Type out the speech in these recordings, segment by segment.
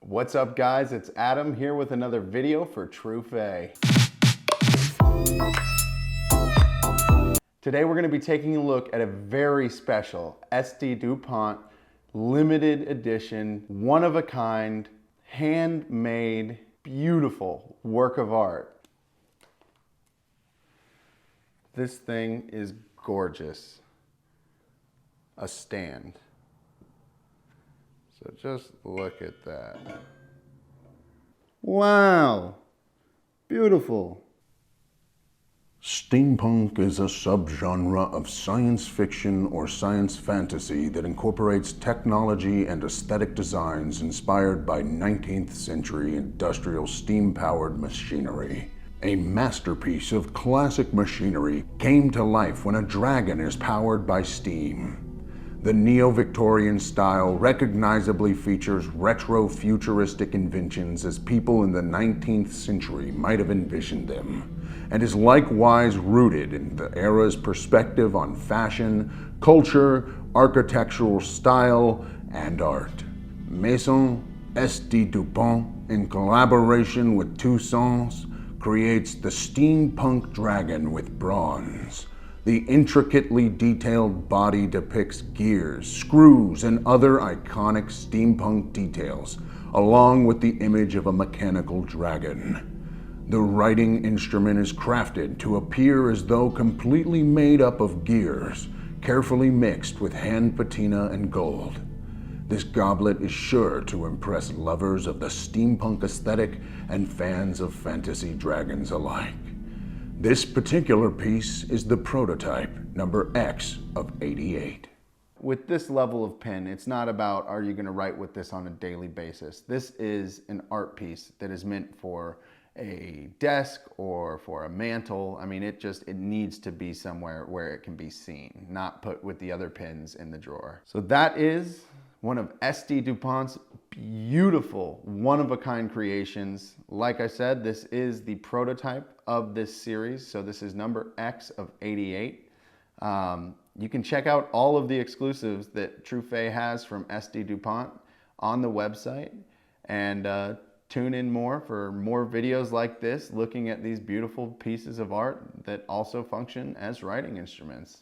What's up guys, it's Adam here with another video for Truphae. Today we're going to be taking a look at a very special SD Dupont limited edition, one of a kind, handmade, beautiful work of art. This thing is gorgeous. A stand. So just look at that. Wow, beautiful. Steampunk is a subgenre of science fiction or science fantasy that incorporates technology and aesthetic designs inspired by 19th century industrial steam-powered machinery. A masterpiece of classic machinery came to life when a dragon is powered by steam. The neo-Victorian style recognizably features retro-futuristic inventions as people in the 19th century might have envisioned them, and is likewise rooted in the era's perspective on fashion, culture, architectural style, and art. Maison SD Dupont, in collaboration with Toussaint's, creates the Steampunk Dragon with bronze. The intricately detailed body depicts gears, screws, and other iconic steampunk details, along with the image of a mechanical dragon. The writing instrument is crafted to appear as though completely made up of gears, carefully mixed with hand patina and gold. This goblet is sure to impress lovers of the steampunk aesthetic and fans of fantasy dragons alike. This particular piece is the prototype, number X of 88. With this level of pen, it's not about are you going to write with this on a daily basis. This is an art piece that is meant for a desk or for a mantle. I mean, it needs to be somewhere where it can be seen, not put with the other pens in the drawer. So that is one of SD Dupont's beautiful, one-of-a-kind creations. Like I said, this is the prototype of this series, so this is number X of 88. You can check out all of the exclusives that Truphae has from SD Dupont on the website, and tune in more for more videos like this, looking at these beautiful pieces of art that also function as writing instruments.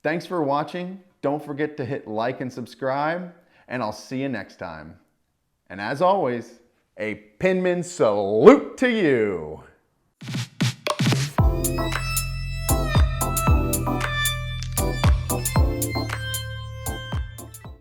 Thanks for watching. Don't forget to hit like and subscribe, and I'll see you next time. And as always, a penman salute to you.